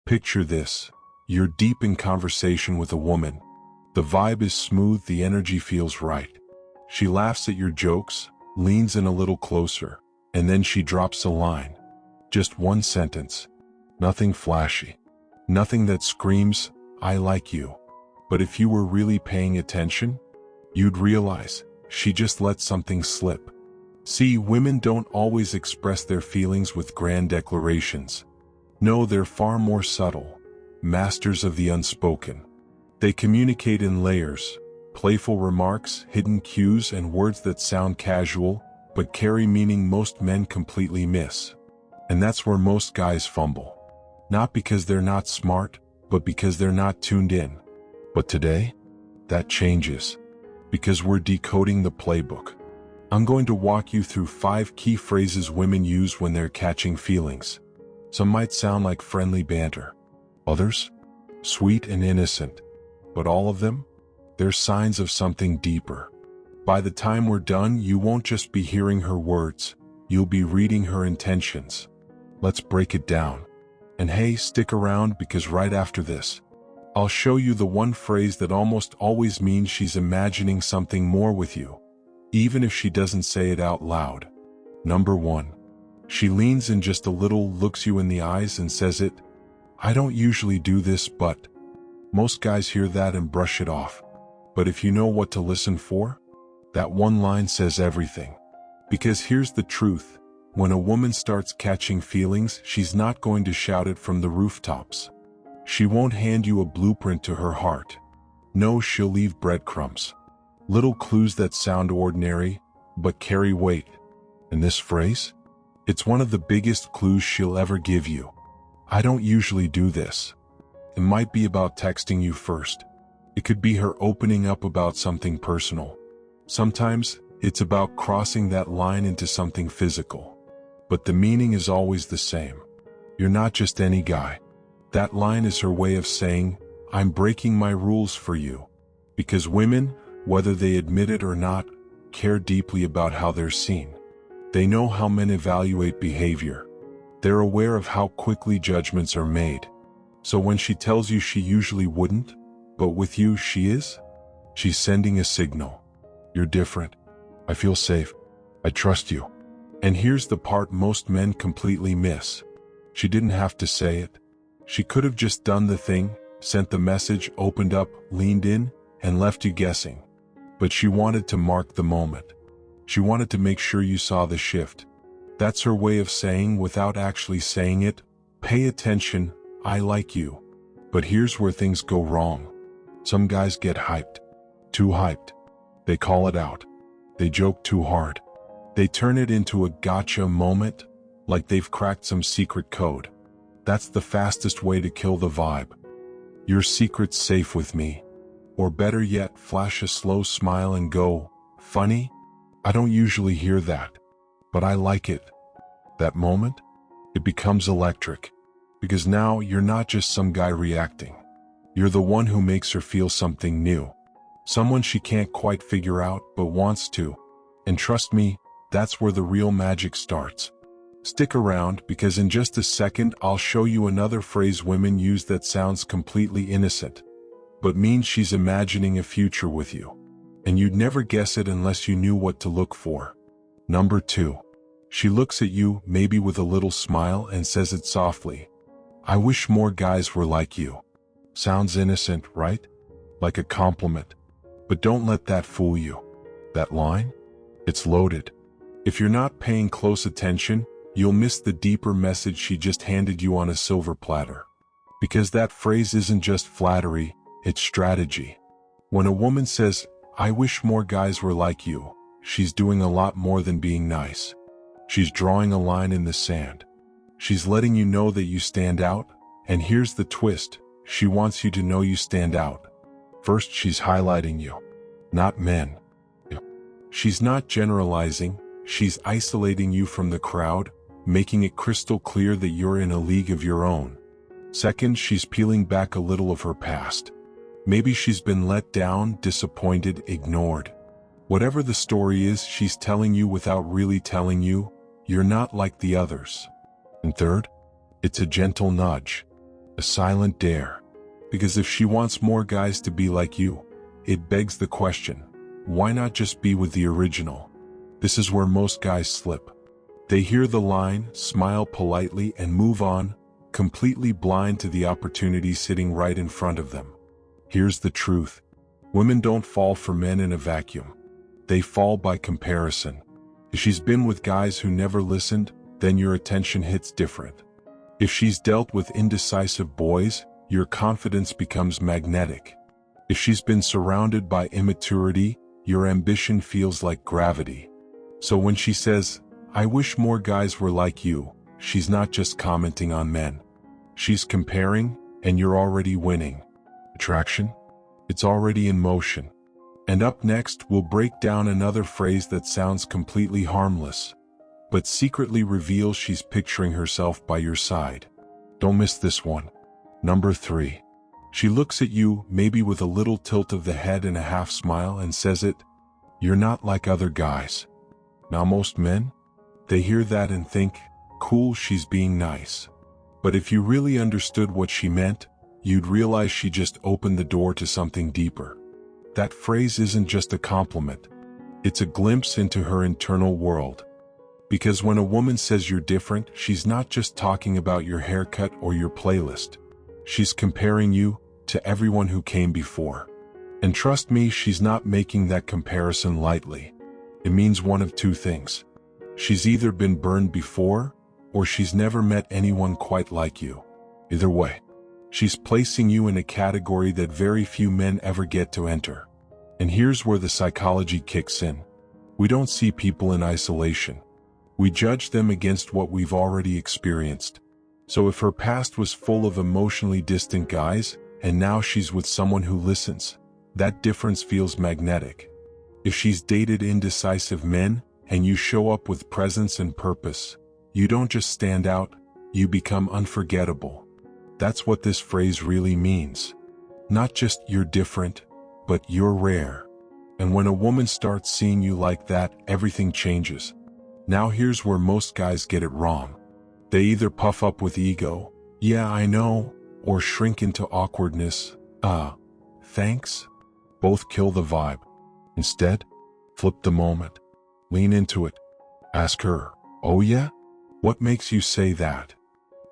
Picture this. You're deep in conversation with a woman. The vibe is smooth, the energy feels right. She laughs at your jokes, leans in a little closer, and then she drops a line. Just one sentence. Nothing flashy. Nothing that screams, "I like you." But if you were really paying attention, you'd realize she just let something slip. See, women don't always express their feelings with grand declarations. No, they're far more subtle, masters of the unspoken. They communicate in layers, playful remarks, hidden cues, and words that sound casual, but carry meaning most men completely miss. And that's where most guys fumble. Not because they're not smart, but because they're not tuned in. But today, that changes. Because we're decoding the playbook. I'm going to walk you through 5 key phrases women use when they're catching feelings. Some might sound like friendly banter. Others, sweet and innocent. But all of them, they're signs of something deeper. By the time we're done, you won't just be hearing her words, you'll be reading her intentions. Let's break it down. And hey, stick around, because right after this, I'll show you the one phrase that almost always means she's imagining something more with you, even if she doesn't say it out loud. Number 1. She leans in just a little, looks you in the eyes and says it. I don't usually do this, but... Most guys hear that and brush it off. But if you know what to listen for, that one line says everything. Because here's the truth. When a woman starts catching feelings, she's not going to shout it from the rooftops. She won't hand you a blueprint to her heart. No, she'll leave breadcrumbs. Little clues that sound ordinary, but carry weight. And this phrase? It's one of the biggest clues she'll ever give you. I don't usually do this. It might be about texting you first. It could be her opening up about something personal. Sometimes, it's about crossing that line into something physical. But the meaning is always the same. You're not just any guy. That line is her way of saying, I'm breaking my rules for you. Because women, whether they admit it or not, care deeply about how they're seen. They know how men evaluate behavior. They're aware of how quickly judgments are made. So when she tells you she usually wouldn't, but with you she is, she's sending a signal. You're different. I feel safe. I trust you. And here's the part most men completely miss. She didn't have to say it. She could have just done the thing, sent the message, opened up, leaned in, and left you guessing. But she wanted to mark the moment. She wanted to make sure you saw the shift. That's her way of saying, without actually saying it, pay attention, I like you. But here's where things go wrong. Some guys get hyped. Too hyped. They call it out. They joke too hard. They turn it into a gotcha moment, like they've cracked some secret code. That's the fastest way to kill the vibe. Your secret's safe with me. Or better yet, flash a slow smile and go, funny? I don't usually hear that, but I like it. That moment, it becomes electric. Because now you're not just some guy reacting. You're the one who makes her feel something new. Someone she can't quite figure out, but wants to. And trust me, that's where the real magic starts. Stick around, because in just a second I'll show you another phrase women use that sounds completely innocent, but means she's imagining a future with you. And you'd never guess it unless you knew what to look for. Number 2. She looks at you, maybe with a little smile, and says it softly. I wish more guys were like you. Sounds innocent, right? Like a compliment. But don't let that fool you. That line? It's loaded. If you're not paying close attention, you'll miss the deeper message she just handed you on a silver platter. Because that phrase isn't just flattery, it's strategy. When a woman says, I wish more guys were like you, she's doing a lot more than being nice. She's drawing a line in the sand. She's letting you know that you stand out, and here's the twist, she wants you to know you stand out. First, she's highlighting you, not men. She's not generalizing, she's isolating you from the crowd, making it crystal clear that you're in a league of your own. Second, she's peeling back a little of her past. Maybe she's been let down, disappointed, ignored. Whatever the story is, she's telling you without really telling you, you're not like the others. And third, it's a gentle nudge. a silent dare. Because if she wants more guys to be like you, it begs the question, why not just be with the original? This is where most guys slip. They hear the line, smile politely, and move on, completely blind to the opportunity sitting right in front of them. Here's the truth. Women don't fall for men in a vacuum. They fall by comparison. If she's been with guys who never listened, then your attention hits different. If she's dealt with indecisive boys, your confidence becomes magnetic. If she's been surrounded by immaturity, your ambition feels like gravity. So when she says, "I wish more guys were like you," she's not just commenting on men. She's comparing, and you're already winning. Attraction? It's already in motion. And up next, we'll break down another phrase that sounds completely harmless, but secretly reveals she's picturing herself by your side. Don't miss this one. Number 3. She looks at you, maybe with a little tilt of the head and a half smile, and says it, "You're not like other guys." Now most men, they hear that and think, cool, she's being nice. But if you really understood what she meant, you'd realize she just opened the door to something deeper. That phrase isn't just a compliment. It's a glimpse into her internal world. Because when a woman says you're different, she's not just talking about your haircut or your playlist. She's comparing you to everyone who came before. And trust me, she's not making that comparison lightly. It means one of two things. She's either been burned before, or she's never met anyone quite like you. Either way, she's placing you in a category that very few men ever get to enter. And here's where the psychology kicks in. We don't see people in isolation. We judge them against what we've already experienced. So if her past was full of emotionally distant guys, and now she's with someone who listens, that difference feels magnetic. If she's dated indecisive men, and you show up with presence and purpose, you don't just stand out, you become unforgettable. That's what this phrase really means. Not just you're different, but you're rare. And when a woman starts seeing you like that, everything changes. Now here's where most guys get it wrong. They either puff up with ego, "Yeah, I know," or shrink into awkwardness, "Thanks." Both kill the vibe. Instead, flip the moment. Lean into it. Ask her, "Oh yeah? What makes you say that?"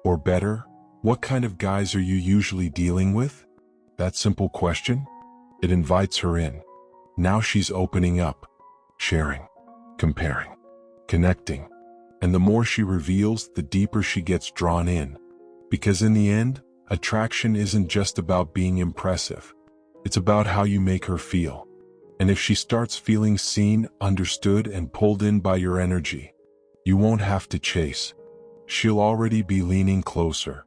Or better, "What kind of guys are you usually dealing with?" That simple question, it invites her in. Now she's opening up, sharing, comparing, connecting. And the more she reveals, the deeper she gets drawn in. Because in the end, attraction isn't just about being impressive. It's about how you make her feel. And if she starts feeling seen, understood, and pulled in by your energy, you won't have to chase. She'll already be leaning closer.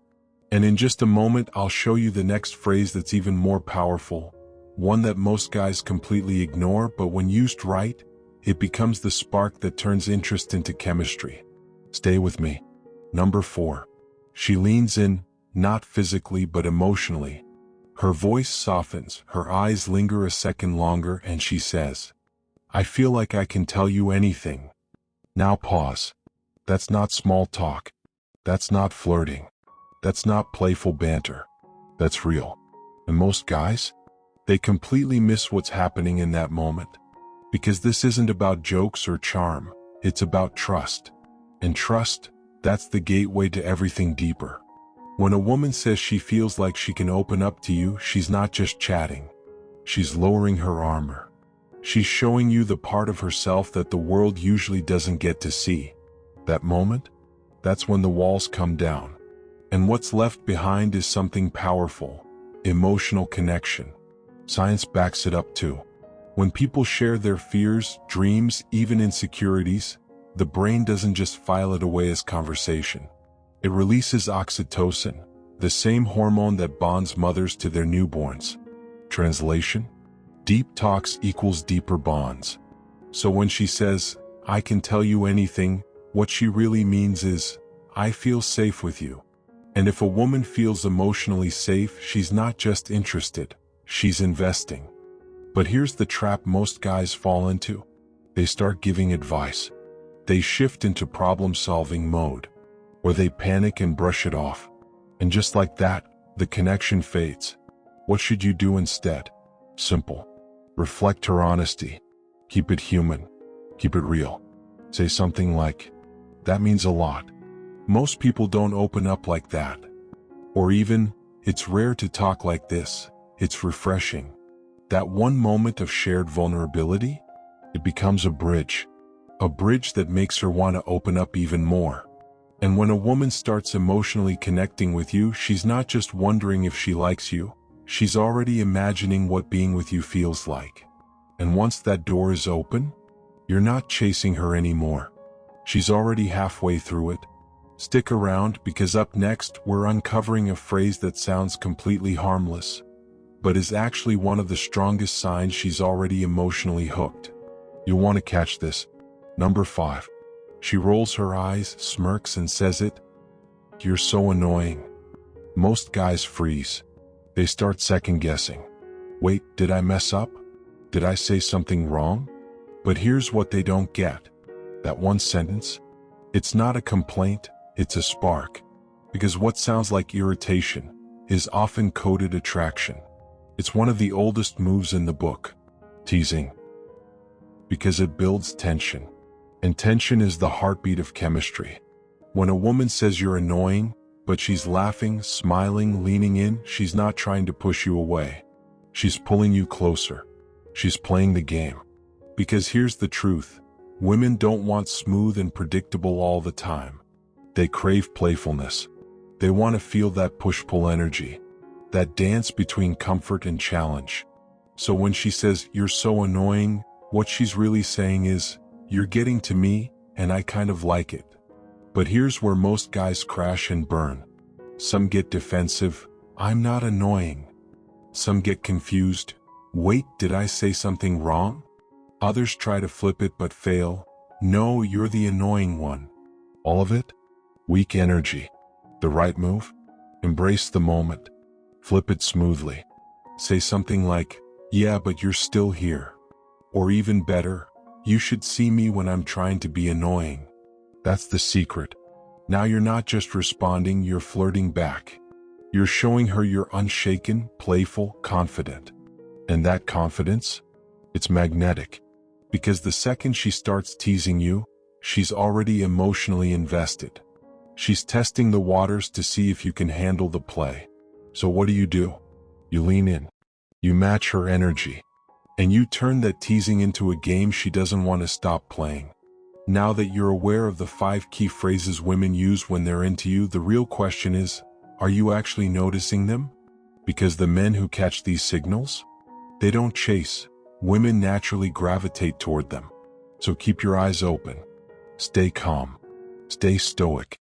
And in just a moment, I'll show you the next phrase that's even more powerful, one that most guys completely ignore, but when used right, it becomes the spark that turns interest into chemistry. Stay with me. Number 4. She leans in, not physically but emotionally. Her voice softens, her eyes linger a second longer, and she says, "I feel like I can tell you anything." Now pause. That's not small talk. That's not flirting. That's not playful banter. That's real. And most guys, they completely miss what's happening in that moment. Because this isn't about jokes or charm, it's about trust. And trust, that's the gateway to everything deeper. When a woman says she feels like she can open up to you, she's not just chatting. She's lowering her armor. She's showing you the part of herself that the world usually doesn't get to see. That moment, that's when the walls come down. And what's left behind is something powerful, emotional connection. Science backs it up too. When people share their fears, dreams, even insecurities, the brain doesn't just file it away as conversation. It releases oxytocin, the same hormone that bonds mothers to their newborns. Translation: deep talks equals deeper bonds. So when she says, "I can tell you anything," what she really means is, "I feel safe with you." And if a woman feels emotionally safe, she's not just interested, she's investing. But here's the trap most guys fall into. They start giving advice. They shift into problem-solving mode. Or they panic and brush it off. And just like that, The connection fades. What should you do instead? Simple. Reflect her honesty. Keep it human. Keep it real. Say something like, "That means a lot. Most people don't open up like that." Or even, "It's rare to talk like this. It's refreshing." That one moment of shared vulnerability, it becomes a bridge that makes her want to open up even more. And when a woman starts emotionally connecting with you, she's not just wondering if she likes you, she's already imagining what being with you feels like. And once that door is open, you're not chasing her anymore. She's already halfway through it. Stick around, because up next, we're uncovering a phrase that sounds completely harmless, but is actually one of the strongest signs she's already emotionally hooked. You'll want to catch this. Number 5. She rolls her eyes, smirks, and says it. "You're so annoying." Most guys freeze. They start second-guessing. Wait, did I mess up? Did I say something wrong? But here's what they don't get. That one sentence, it's not a complaint, it's a spark. Because what sounds like irritation is often coded attraction. It's one of the oldest moves in the book, teasing. Because it builds tension. And tension is the heartbeat of chemistry. When a woman says you're annoying, but she's laughing, smiling, leaning in, she's not trying to push you away. She's pulling you closer. She's playing the game. Because here's the truth. Women don't want smooth and predictable all the time. They crave playfulness. They want to feel that push-pull energy, that dance between comfort and challenge. So when she says, "You're so annoying," what she's really saying is, "You're getting to me, and I kind of like it." But here's where most guys crash and burn. Some get defensive. "I'm not annoying." Some get confused. "Wait, did I say something wrong?" Others try to flip it but fail. "No, you're the annoying one." All of it? Weak energy. The right move? Embrace the moment. Flip it smoothly. Say something like, "Yeah, but you're still here." Or even better, "You should see me when I'm trying to be annoying." That's the secret. Now you're not just responding, you're flirting back. You're showing her you're unshaken, playful, confident. And that confidence? It's magnetic. Because the second she starts teasing you, she's already emotionally invested. She's testing the waters to see if you can handle the play. So what do? You lean in. You match her energy. And you turn that teasing into a game she doesn't want to stop playing. Now that you're aware of the 5 key phrases women use when they're into you, the real question is, are you actually noticing them? Because the men who catch these signals, they don't chase. Women naturally gravitate toward them. So keep your eyes open. Stay calm. Stay stoic.